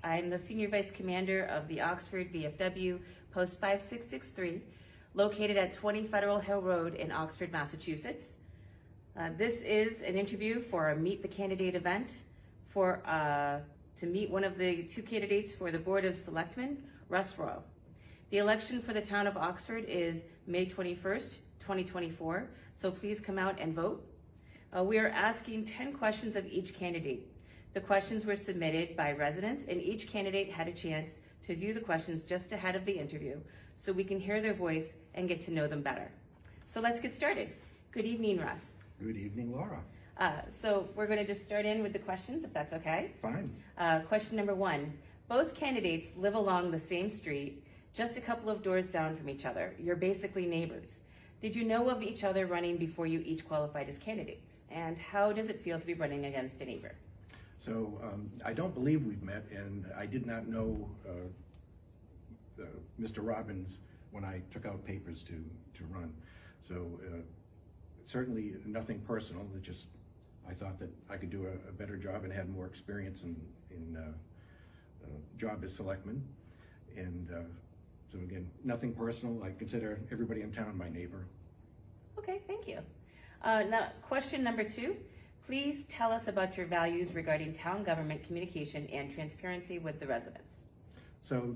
I'm the Senior Vice Commander of the Oxford VFW, Post 5663, located at 20 Federal Hill Road in Oxford, Massachusetts. This is an interview for a Meet the Candidate event to meet one of the two candidates for the Board of Selectmen, Russ. The election for the town of Oxford is May 21st, 2024, so please come out and vote. We are asking 10 questions of each candidate. The questions were submitted by residents, and each candidate had a chance to view the questions just ahead of the interview so we can hear their voice and get to know them better. So let's get started. Good evening, Russ. Good evening, Laura. So we're going to just start in with the questions, if that's okay. Fine. Question number one. Both candidates live along the same street, just a couple of doors down from each other. You're basically neighbors. Did you know of each other running before you each qualified as candidates? And how does it feel to be running against a neighbor? So I don't believe we've met, and I did not know Mr. Robbins when I took out papers to run. So certainly nothing personal. It just, I thought that I could do a better job and had more experience in job as selectman. And so again, nothing personal. I consider everybody in town my neighbor. Okay, thank you. Now, question number two. Please tell us about your values regarding town government communication and transparency with the residents. So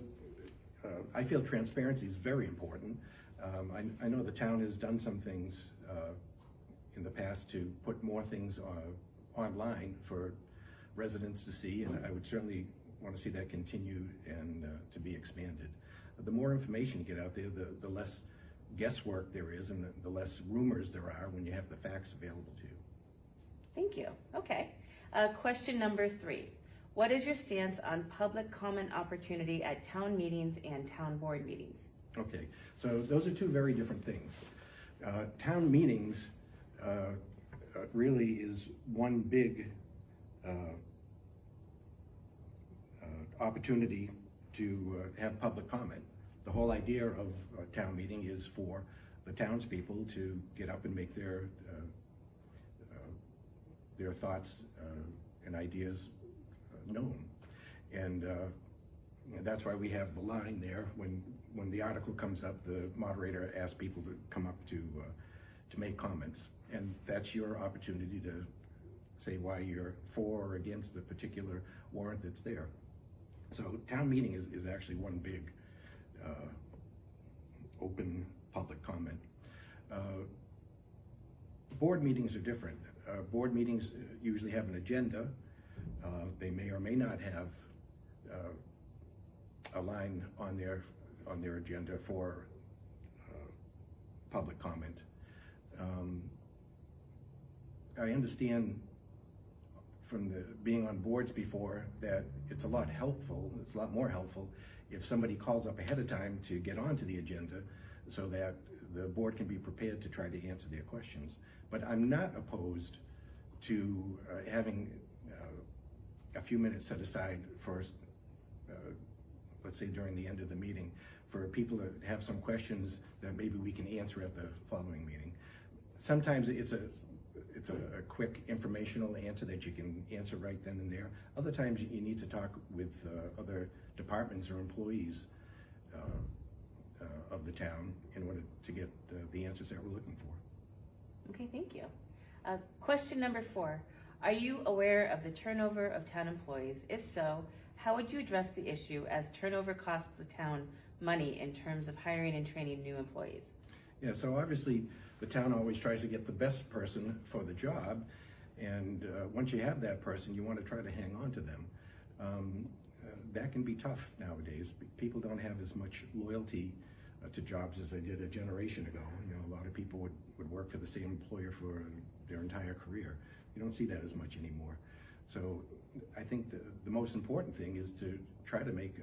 I feel transparency is very important. I know the town has done some things in the past to put more things online for residents to see, and I would certainly want to see that continue and to be expanded. The more information you get out there, the less guesswork there is, and the less rumors there are when you have the facts available to you. Thank you. Okay. Question number three. What is your stance on public comment opportunity at town meetings and town board meetings? Okay, so those are two very different things. Town meetings really is one big opportunity to have public comment. The whole idea of a town meeting is for the townspeople to get up and make their thoughts and ideas known. And that's why we have the line there. When the article comes up, the moderator asks people to come up to make comments. And that's your opportunity to say why you're for or against the particular warrant that's there. So town meeting is actually one big open public comment. Board meetings are different. Board meetings usually have an agenda. They may or may not have a line on their agenda for public comment. I understand from being on boards before that it's a lot more helpful if somebody calls up ahead of time to get onto the agenda so that the board can be prepared to try to answer their questions. But I'm not opposed to having a few minutes set aside for, let's say during the end of the meeting, for people to have some questions that maybe we can answer at the following meeting. Sometimes it's a quick informational answer that you can answer right then and there. Other times you need to talk with other departments or employees of the town in order to get the answers that we're looking for. Okay, thank you. Question number four. Are you aware of the turnover of town employees? If so, how would you address the issue as turnover costs the town money in terms of hiring and training new employees? Yeah, so obviously the town always tries to get the best person for the job, and once you have that person, you want to try to hang on to them. That can be tough nowadays. People don't have as much loyalty to jobs as they did a generation ago. You know, a lot of people would work for the same employer for their entire career. You don't see that as much anymore. So I think the most important thing is to try to make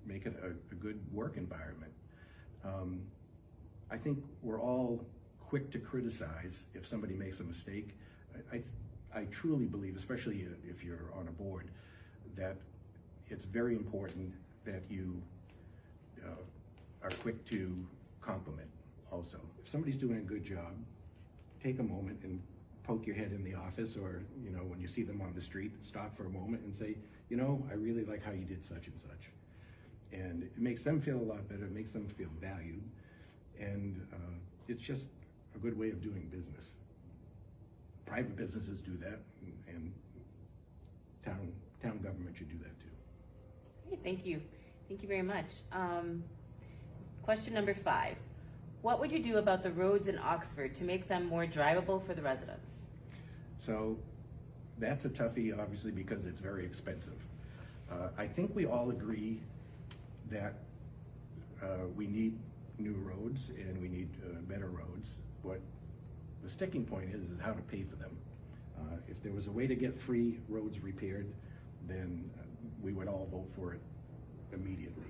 it a good work environment. I think we're all quick to criticize if somebody makes a mistake. I truly believe, especially if you're on a board, that it's very important that you are quick to compliment also. If somebody's doing a good job, take a moment and poke your head in the office, or when you see them on the street, stop for a moment and say, you know, I really like how you did such and such. And it makes them feel a lot better, it makes them feel valued, and it's just a good way of doing business. Private businesses do that, and town government should do that too. Great, thank you. Thank you very much. Question number 5. What would you do about the roads in Oxford to make them more drivable for the residents? So that's a toughie, obviously, because it's very expensive. I think we all agree that we need new roads and we need better roads. What the sticking point is how to pay for them. If there was a way to get free roads repaired, then we would all vote for it immediately.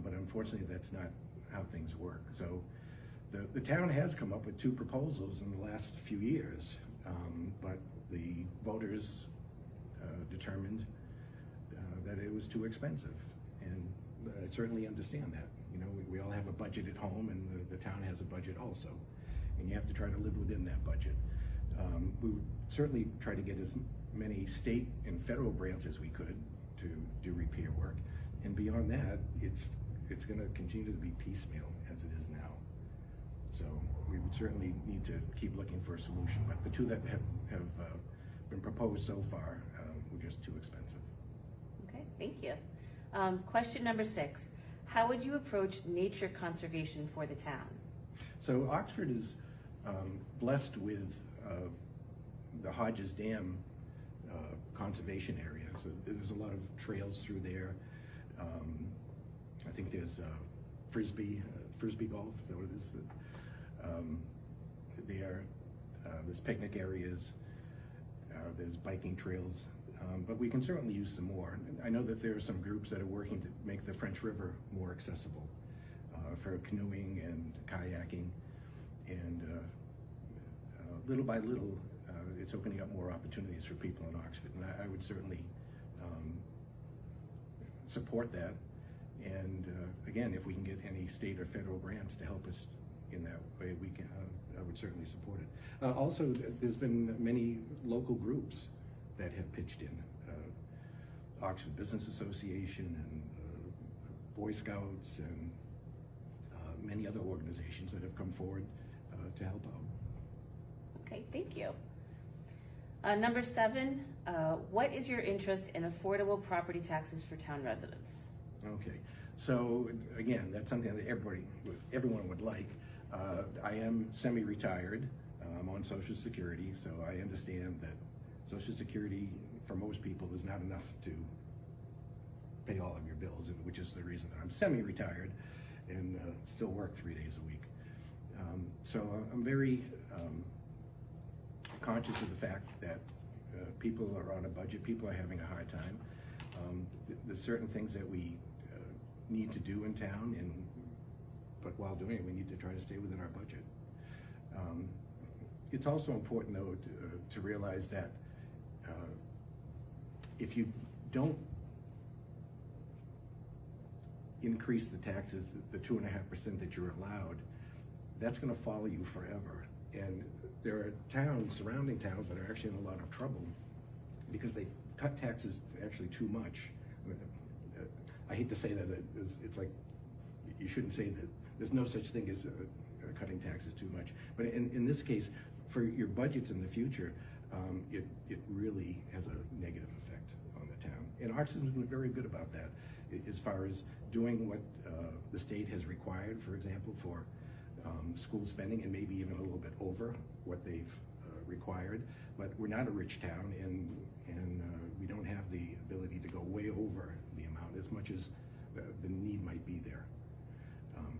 But unfortunately, that's not how things work. So the town has come up with 2 proposals in the last few years, but the voters determined that it was too expensive. And I certainly understand that. You know, we all have a budget at home, and the town has a budget also. And you have to try to live within that budget. We would certainly try to get as many state and federal grants as we could to do repair work. And beyond that, it's going to continue to be piecemeal as it is now. So we would certainly need to keep looking for a solution. But the 2 that have been proposed so far were just too expensive. Okay, thank you. Question number 6. How would you approach nature conservation for the town? So Oxford is blessed with the Hodges Dam conservation area. So there's a lot of trails through there. I think there's frisbee golf, is that what it is? There's picnic areas, there's biking trails, but we can certainly use some more. I know that there are some groups that are working to make the French River more accessible for canoeing and kayaking, and little by little, it's opening up more opportunities for people in Oxford, and I would certainly support that. And again, if we can get any state or federal grants to help us in that way, we can. I would certainly support it. Also, there's been many local groups that have pitched in. Oxford Business Association and Boy Scouts and many other organizations that have come forward to help out. Okay, thank you. Number 7, what is your interest in affordable property taxes for town residents? Okay, so again, that's something that everyone would like. I am semi-retired. I'm on Social Security, so I understand that Social Security for most people is not enough to pay all of your bills, which is the reason that I'm semi-retired and still work 3 days a week. So I'm very conscious of the fact that people are on a budget, people are having a hard time. There's certain things that we need to do in town, but while doing it, we need to try to stay within our budget. It's also important, though, to realize that if you don't increase the taxes, the 2.5% that you're allowed, that's going to follow you forever. And there are towns, surrounding towns, that are actually in a lot of trouble because they cut taxes actually too much. I hate to say that it's like, you shouldn't say that. There's no such thing as cutting taxes too much. But in this case, for your budgets in the future, it really has a negative effect on the town. And Oxford's been very good about that as far as doing what the state has required, for example, for school spending, and maybe even a little bit over what they've required. But we're not a rich town, and we don't have the ability to go way over the amount as much as the need might be there.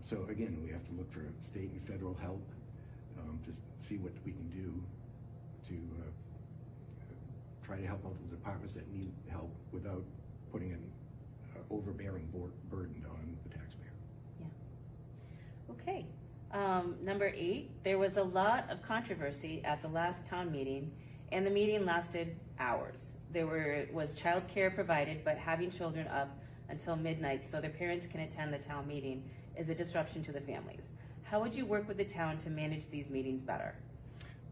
So again, we have to look for state and federal help to see what we can do to try to help out the departments that need help without putting an overbearing burden on the taxpayer. Yeah. Okay. Number 8, there was a lot of controversy at the last town meeting, and the meeting lasted hours. There was childcare provided, but having children up until midnight so their parents can attend the town meeting is a disruption to the families. How would you work with the town to manage these meetings better?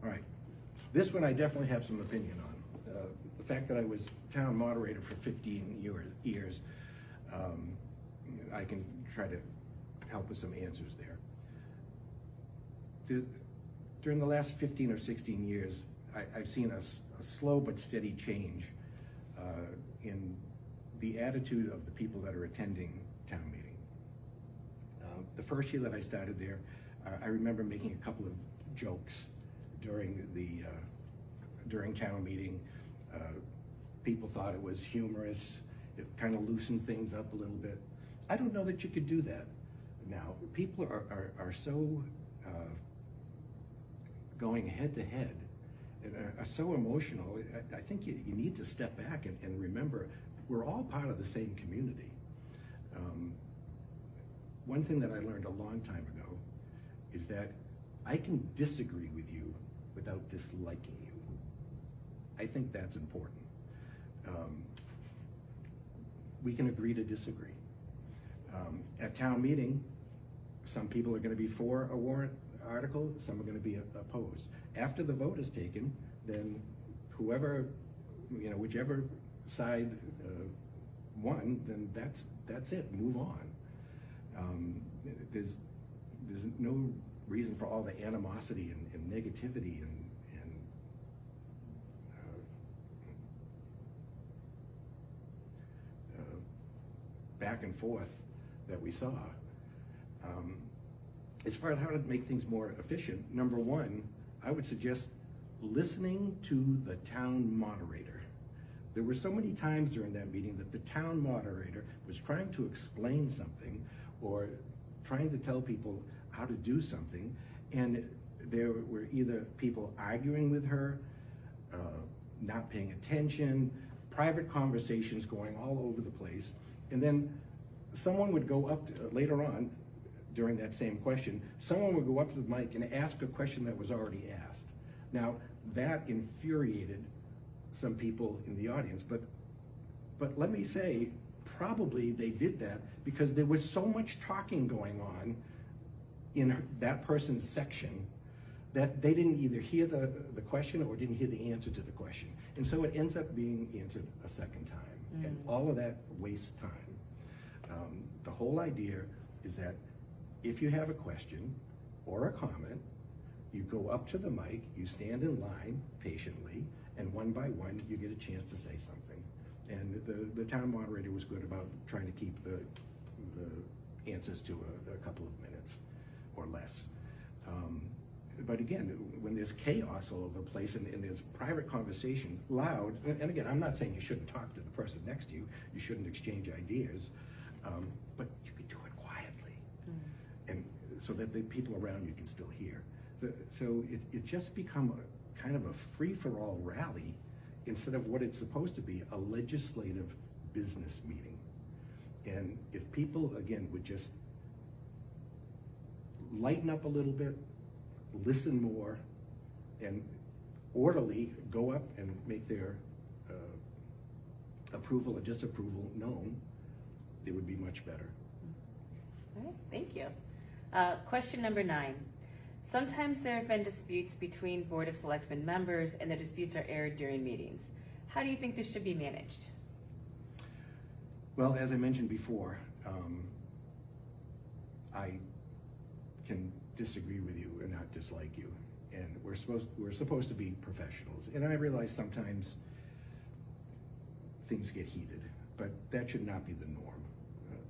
All right. This one I definitely have some opinion on. the fact that I was town moderator for 15 years, I can try to help with some answers there. During the last 15 or 16 years, I've seen a slow but steady change in the attitude of the people that are attending town meeting. The first year that I started there, I remember making a couple of jokes during town meeting. People thought it was humorous. It kind of loosened things up a little bit. I don't know that you could do that now. People are so going head to head, and are so emotional. I think you need to step back and remember we're all part of the same community. One thing that I learned a long time ago is that I can disagree with you without disliking you. I think that's important. We can agree to disagree. At town meeting, some people are going to be for a warrant article, some are going to be opposed. After the vote is taken, then whoever, whichever side won, then that's it. Move on. There's no reason for all the animosity and negativity and back and forth that we saw. As far as how to make things more efficient, number one, I would suggest listening to the town moderator. There were so many times during that meeting that the town moderator was trying to explain something or trying to tell people how to do something, and there were either people arguing with her, not paying attention, private conversations going all over the place, and then someone would go up later on during that same question, someone would go up to the mic and ask a question that was already asked. Now, that infuriated some people in the audience, but let me say, probably they did that because there was so much talking going on in that person's section that they didn't either hear the question or didn't hear the answer to the question. And so it ends up being answered a second time. And all of that wastes time. The whole idea is that if you have a question or a comment, you go up to the mic, you stand in line patiently, and one by one, you get a chance to say something. And the town moderator was good about trying to keep the answers to a couple of minutes or less. But again, when there's chaos all over the place and there's private conversation, loud, and again, I'm not saying you shouldn't talk to the person next to you, you shouldn't exchange ideas, but you could do it quietly, and so that the people around you can still hear. So it just become a kind of a free-for-all rally instead of what it's supposed to be, a legislative business meeting. And if people, again, would just lighten up a little bit, listen more, and orderly go up and make their approval or disapproval known, it would be much better. All right, thank you. Question number 9. Sometimes there have been disputes between Board of Selectmen members and the disputes are aired during meetings. How do you think this should be managed? Well, as I mentioned before, I can disagree with you and not dislike you, and we're supposed to be professionals. And I realize sometimes things get heated, but that should not be the norm.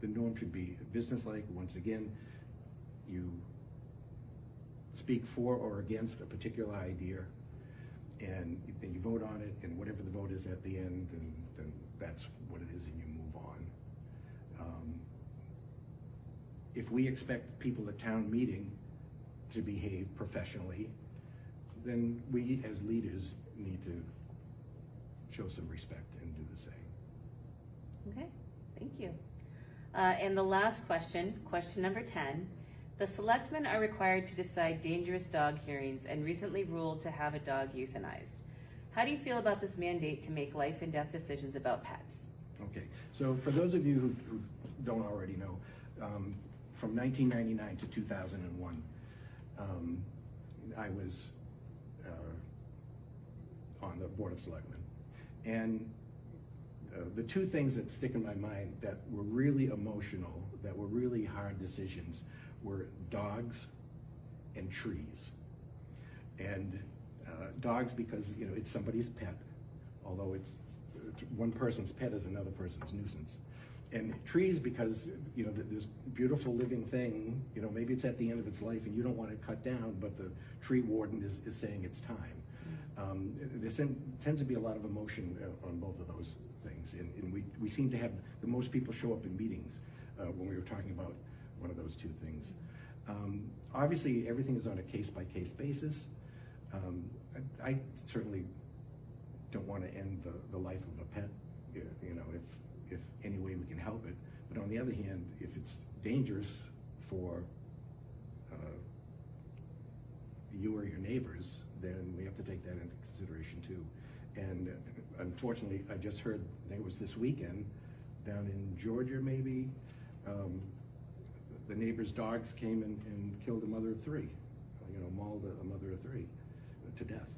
The norm should be businesslike. Once again, you speak for or against a particular idea, and then you vote on it, and whatever the vote is at the end, and then that's what it is, and you move on. If we expect people at town meeting to behave professionally, then we as leaders need to show some respect and do the same. Okay, thank you. And the last question, question number 10. The selectmen are required to decide dangerous dog hearings and recently ruled to have a dog euthanized. How do you feel about this mandate to make life and death decisions about pets? Okay, so for those of you who don't already know, from 1999 to 2001, I was on the Board of Selectmen. And the two things that stick in my mind that were really emotional, that were really hard decisions, were dogs and trees. And dogs because, you know, it's somebody's pet, although it's one person's pet is another person's nuisance. And trees because, you know, this beautiful living thing, you know, maybe it's at the end of its life and you don't want it cut down, but the tree warden is saying it's time. There tends to be a lot of emotion on both of those things, and we seem to have the most people show up in meetings when we were talking about one of those two things. Obviously, everything is on a case-by-case basis. I certainly don't want to end the life of a pet, you know, if any way we can help it. But on the other hand, if it's dangerous for you or your neighbors, then we have to take that into consideration too. And unfortunately, I just heard, I think it was this weekend, down in Georgia maybe, the neighbor's dogs came and killed a mother of three, you know, mauled a mother of three to death.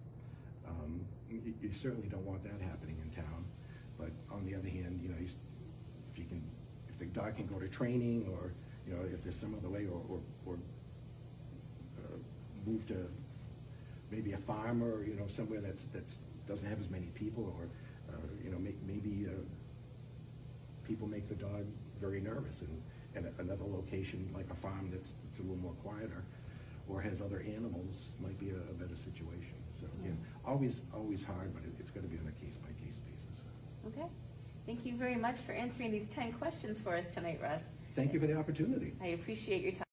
You certainly don't want that happening in town, but on the other hand, you know, if the dog can go to training, or you know, if there's some other way, or move to maybe a farm, or you know, somewhere that's doesn't have as many people, or you know, maybe people make the dog very nervous, and another location like a farm that's a little more quieter, or has other animals, might be a better situation. So yeah, always hard, but it's got to be on a case-by-case basis. Okay. Thank you very much for answering these 10 questions for us tonight, Russ. Thank you for the opportunity. I appreciate your time.